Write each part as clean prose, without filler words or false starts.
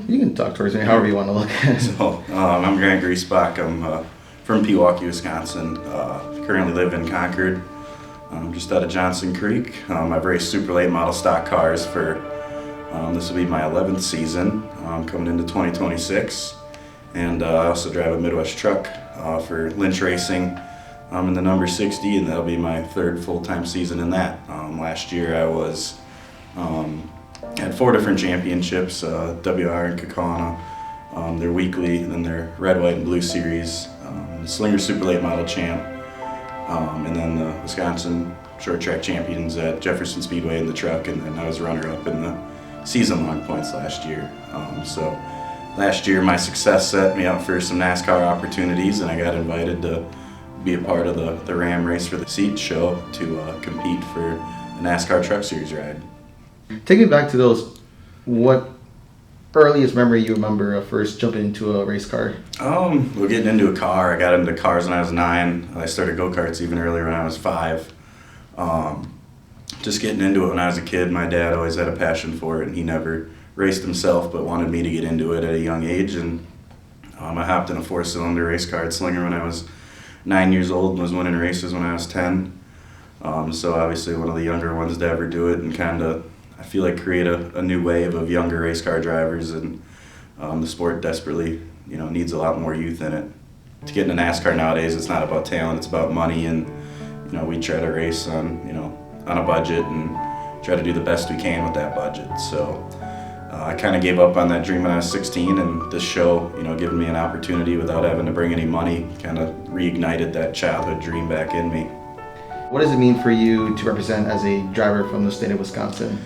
You can talk towards me however you want to look at it. So, I'm Grant Griesbach. I'm from Pewaukee, Wisconsin. Currently live in Concord, just out of Johnson Creek. I've raced super late model stock cars for, this will be my 11th season, coming into 2026. And I also drive a Midwest truck for Lynch Racing in the number 60, and that'll be my third full-time season in that. Last year I was had 4 different championships, WR and Kakana, their weekly, and then their red, white, and blue series, Slinger Super Late Model Champ, and then the Wisconsin Short Track Champions at Jefferson Speedway in the truck, and then I was runner-up in the season-long points last year. So last year my success set me up for some NASCAR opportunities, and I got invited to be a part of the Ram Race for the Seat show to compete for a NASCAR Truck Series ride. Take me back to those, what earliest memory you remember of first jumping into a race car? Well, getting into a car, I got into cars when I was 9. I started go-karts even earlier when I was 5. Just getting into it when I was a kid. My dad always had a passion for it, and he never raced himself but wanted me to get into it at a young age. And I hopped in a 4-cylinder race car at Slinger when I was 9 years old and was winning races when I was 10. So obviously one of the younger ones to ever do it, and kind of, I feel like, create a new wave of younger race car drivers, and the sport desperately, needs a lot more youth in it. To get into NASCAR nowadays, it's not about talent, it's about money, and we try to race on a budget and try to do the best we can with that budget. So I kind of gave up on that dream when I was 16, and this show, giving me an opportunity without having to bring any money, kind of reignited that childhood dream back in me. What does it mean for you to represent as a driver from the state of Wisconsin?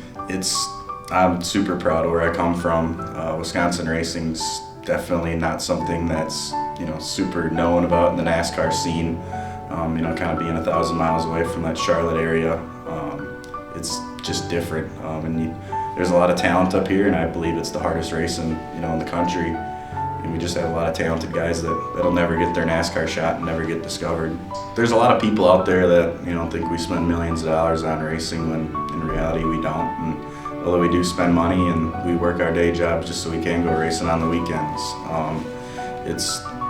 I'm super proud of where I come from. Wisconsin racing's definitely not something that's super known about in the NASCAR scene. Kind of being 1,000 miles away from that Charlotte area, it's just different. There's a lot of talent up here, and I believe it's the hardest race in the country. And we just have a lot of talented guys that'll never get their NASCAR shot and never get discovered. There's a lot of people out there that think we spend millions of dollars on racing, when in reality we don't. And although we do spend money and we work our day jobs just so we can go racing on the weekends,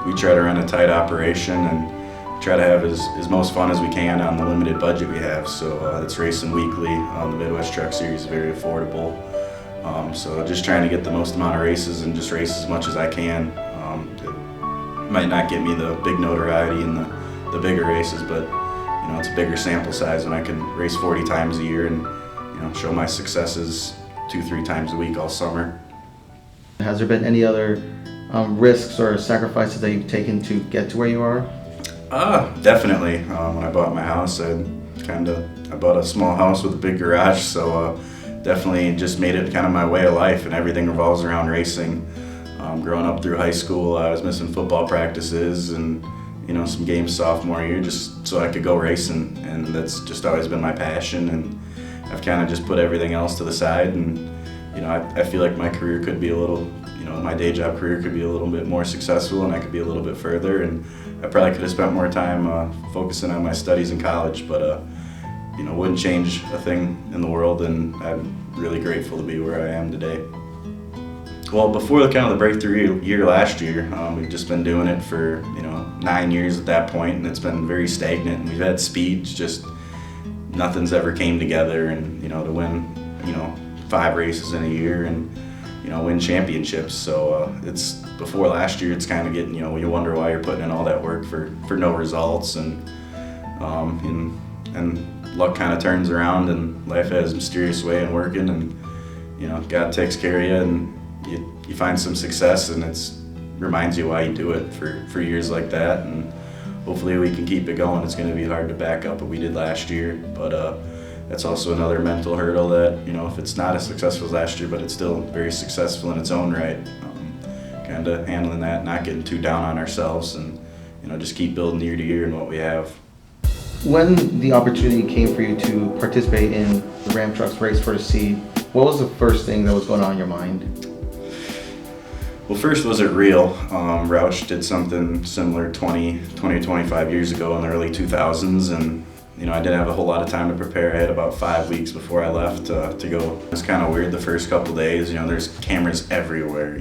we try to run a tight operation and try to have as most fun as we can on the limited budget we have. So it's racing weekly. The Midwest Truck Series is very affordable. So just trying to get the most amount of races and just race as much as I can. It might not get me the big notoriety in the bigger races, but it's a bigger sample size when I can race 40 times a year and show my successes 2-3 times a week all summer. Has there been any other risks or sacrifices that you've taken to get to where you are? Definitely. When I bought my house, I bought a small house with a big garage, so definitely just made it kind of my way of life, and everything revolves around racing. Growing up through high school, I was missing football practices and some games sophomore year just so I could go racing, and that's just always been my passion, and I've kind of just put everything else to the side, and I feel like my career could be a little, my day job career could be a little bit more successful, and I could be a little bit further, and I probably could have spent more time focusing on my studies in college, but wouldn't change a thing in the world, and I'm really grateful to be where I am today. Well, before the breakthrough year last year, we've just been doing it for 9 years at that point, and it's been very stagnant, and we've had speeds, just nothing's ever came together, and to win 5 races in a year and win championships. So it's before last year, it's kind of getting you wonder why you're putting in all that work for no results, and luck kind of turns around, and life has a mysterious way of working, and God takes care of you, and you find some success, and it reminds you why you do it for years like that, and hopefully we can keep it going. It's going to be hard to back up what we did last year, but that's also another mental hurdle that if it's not as successful as last year, but it's still very successful in its own right, kind of handling that, not getting too down on ourselves, and just keep building year to year in what we have. When the opportunity came for you to participate in the Ram Trucks Race for the Seat, what was the first thing that was going on in your mind? Well, first, was it real? Roush did something similar 20, 25 years ago in the early 2000s, and I didn't have a whole lot of time to prepare. I had about 5 weeks before I left to go. It was kind of weird the first couple days. There's cameras everywhere,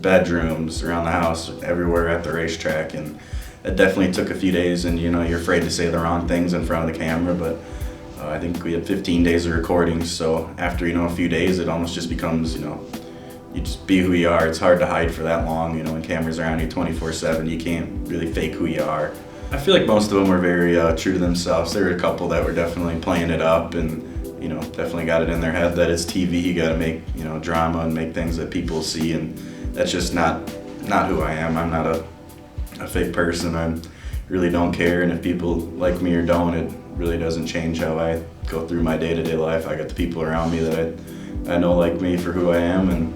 bedrooms, around the house, everywhere at the racetrack. And it definitely took a few days, and you're afraid to say the wrong things in front of the camera, but I think we had 15 days of recording, so after a few days it almost just becomes you just be who you are. It's hard to hide for that long, when cameras are on you 24/7. You can't really fake who you are. I feel like most of them were very true to themselves. There were a couple that were definitely playing it up and definitely got it in their head that it's TV, you got to make drama and make things that people see, and that's just not who I am. I'm not a fake person. I really don't care, and if people like me or don't, it really doesn't change how I go through my day-to-day life. I got the people around me that I know like me for who I am, and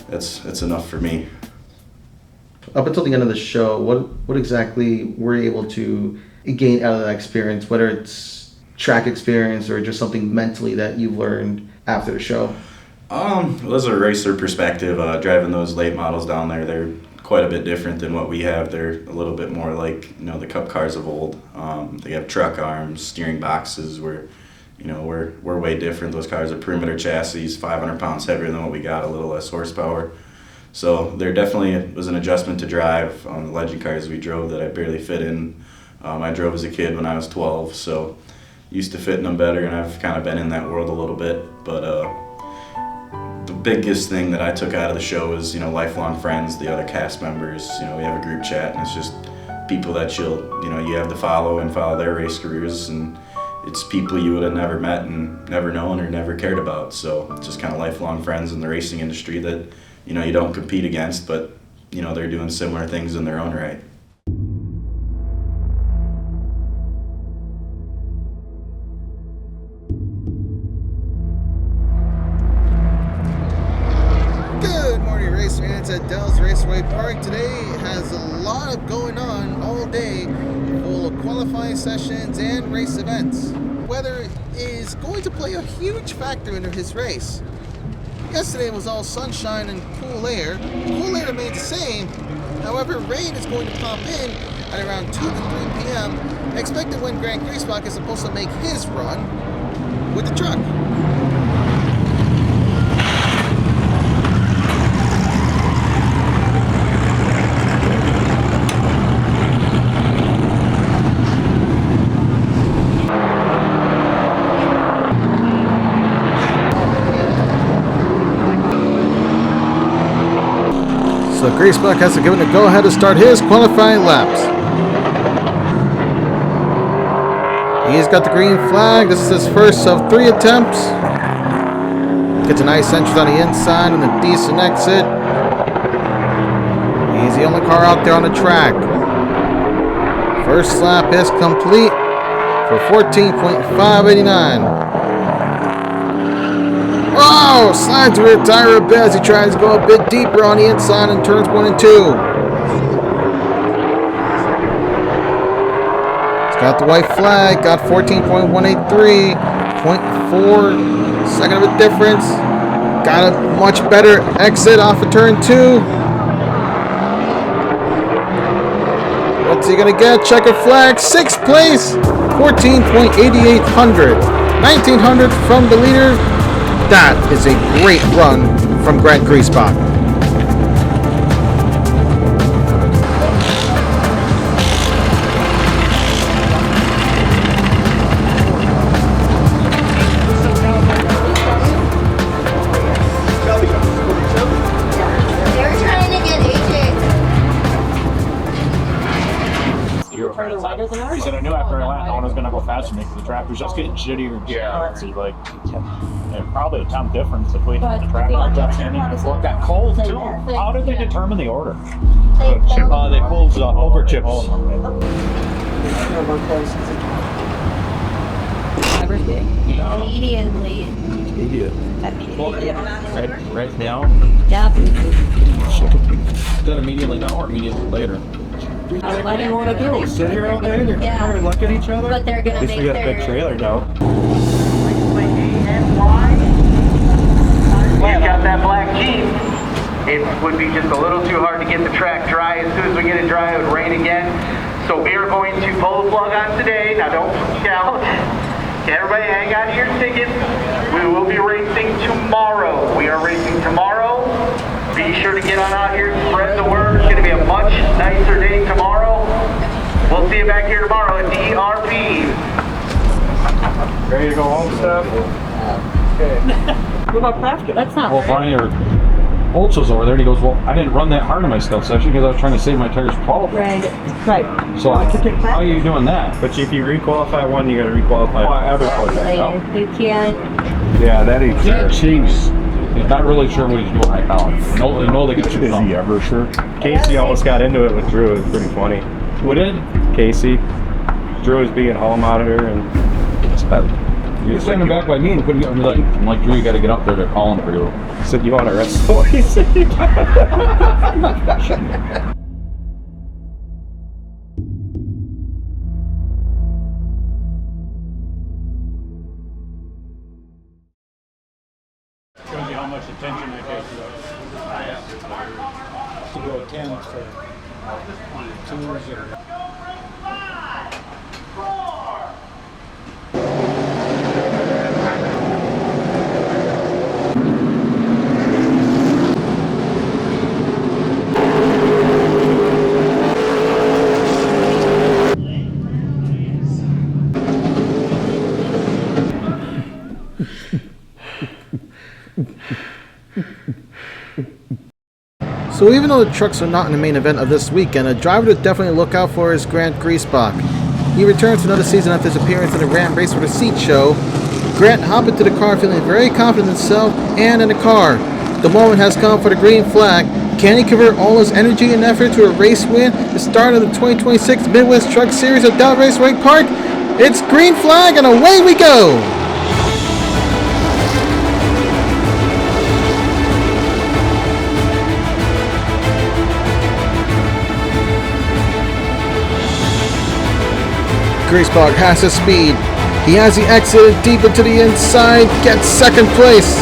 that's enough for me. Up until the end of the show, what exactly were you able to gain out of that experience, whether it's track experience or just something mentally that you've learned after the show? Well, as a racer perspective, driving those late models down there, they're quite a bit different than what we have. They're a little bit more like the Cup cars of old. They have truck arms, steering boxes. We're way different. Those cars are perimeter chassis, 500 pounds heavier than what we got, a little less horsepower. So there definitely was an adjustment to drive on the legend cars we drove that I barely fit in. I drove as a kid when I was 12, so used to fit in them better, and I've kind of been in that world a little bit. But the biggest thing that I took out of the show is lifelong friends, the other cast members. We have a group chat, and it's just people that you have to follow their race careers, and it's people you would have never met and never known or never cared about. So it's just kind of lifelong friends in the racing industry that you don't compete against, but they're doing similar things in their own right. Good morning, race fans at Dell's Raceway Park. Today has a lot of going on all day, full of qualifying sessions and race events. Weather is going to play a huge factor into his race. Yesterday was all sunshine and cool air. Cool air remains the same. However, rain is going to pop in at around 2 to 3 p.m. expected when Grant Griesbach is supposed to make his run with the truck. So Griesbach has to give it a go-ahead to start his qualifying laps. He's got the green flag. This is his first of 3 attempts. Gets a nice entrance on the inside and a decent exit. He's the only car out there on the track. First lap is complete for 14.589. Oh, slides the rear tire a bit as he tries to go a bit deeper on the inside in turns 1 and 2. He's got the white flag, got 14.183, 0.4 second of a difference. Got a much better exit off of turn 2. What's he gonna get? Checker flag, 6th place, 14.8800, 1900 from the leader. That is a great run from Grant Griesbach. They're trying to get AJ. He said I knew after I landed, I was going to go faster because the track was just getting shittier and shittier. So like, probably a ton difference between the track and before it got cold too. How did they determine the order? They pulled over chips. Immediately. Right now? Yep. Done immediately now or immediately later? What do you want to do? Sit here all day and look at each other? But they're gonna At least make we got a their big trailer now. We've got that black Jeep. It would be just a little too hard to get the track dry. As soon as we get it dry, it would rain again. So we are going to pull the plug on today. Now don't freak out. Okay, everybody hang on to your tickets. We will be racing tomorrow. We are racing tomorrow. Be sure to get on out here, spread the word. It's going to be a much nicer day tomorrow. We'll see you back here tomorrow at DRP. Ready to go home, Steph? Okay. What about Pascal? That's not Well, Brian Holtz was over there and he goes, well, I didn't run that hard in my stealth session because I was trying to save my tires for qualifying. right. So how are you doing that? But if you requalify one, you got to requalify. Oh, I qualify. You can't. Yeah, that ain't fair. He's not really sure what he's doing right now. No, they get you. Is he ever sure? Casey almost got into it with Drew. It was pretty funny. Who did? Casey. Drew was being hall monitor and You're standing back by me and couldn't get me like, I'm like, Drew, you got to get up there to call him for you. he said, you want to wrestle? He said, Shows you how much attention that takes to go 10 for 2-0. So even though the trucks are not in the main event of this weekend, a driver to definitely look out for is Grant Griesbach. He returns to another season after his appearance in the Ram Race for the Seat show. Grant hopped into the car feeling very confident in himself and in the car. The moment has come for the green flag. Can he convert all his energy and effort to a race win? The start of the 2026 Midwest Truck Series at Dell Raceway Park. It's green flag and away we go! Griesbach has his speed. He has the exit deep into the inside, gets second place.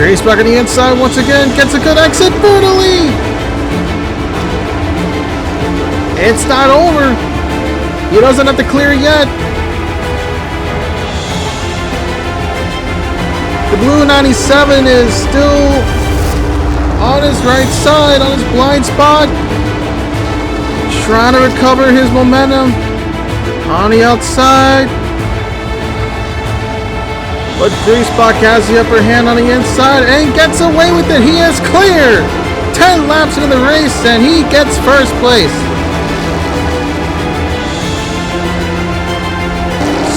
Griesbach on the inside once again gets a good exit brutally. It's not over. He doesn't have to clear yet. The blue 97 is still on his right side, on his blind spot. Trying to recover his momentum on the outside. But Griesbach has the upper hand on the inside and gets away with it. He is clear. 10 laps into the race and he gets first place.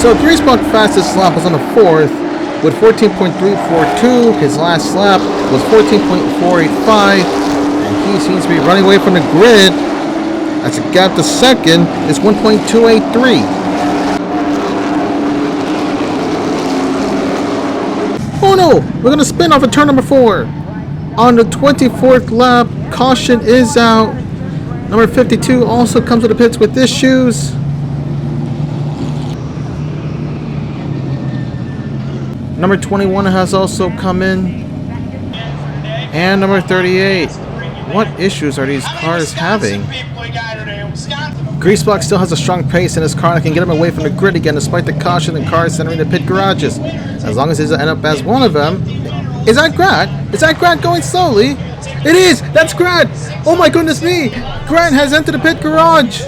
So Griesbach's fastest lap was on the 4th with 14.342. His last lap was 14.485. And he seems to be running away from the grid. As a gap to second is 1.283. Oh no! We're going to spin off of turn number 4. On the 24th lap, caution is out. Number 52 also comes to the pits with issues. Number 21 has also come in. And number 38. What issues are these cars having? Griesbach still has a strong pace in his car that can get him away from the grid again despite the caution and cars entering the pit garages. As long as he doesn't end up as one of them. Is that Grant? Is that Grant going slowly? It is! That's Grant! Oh my goodness me! Grant has entered the pit garage!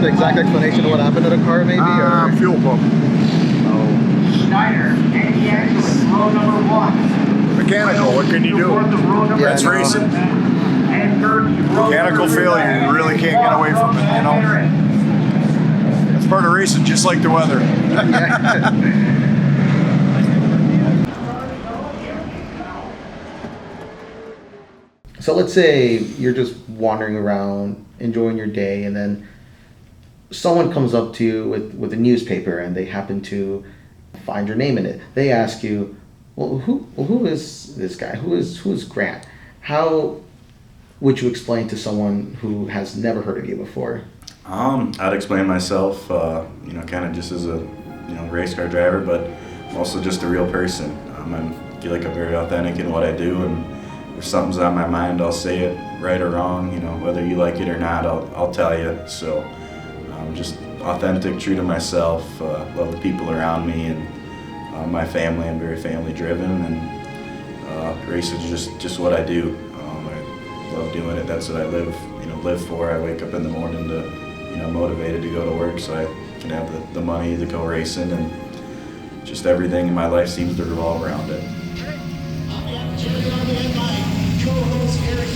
an exact explanation of what happened to the car, maybe? Or? Fuel pump. Schneider, Andy Angelis, row number 1. Mechanical, what can you do? That's racing. Mechanical failure, you really can't get away from it, you know? It's part of racing, just like the weather. So let's say you're just wandering around, enjoying your day, and then someone comes up to you with a newspaper and they happen to find your name in it. They ask you, well, who is this guy? Who is Grant? How would you explain to someone who has never heard of you before? I'd explain myself, kind of just as a, race car driver, but also just a real person. I feel like I'm very authentic in what I do, and if something's on my mind, I'll say it, right or wrong. Whether you like it or not, I'll tell you. So, just authentic, true to myself. Love the people around me and my family. I'm very family driven, and race is just what I do. I love doing it. That's what I live for. I wake up in the morning to, motivated to go to work, so I can have the money to go racing, and just everything in my life seems to revolve around it. Co-host Eric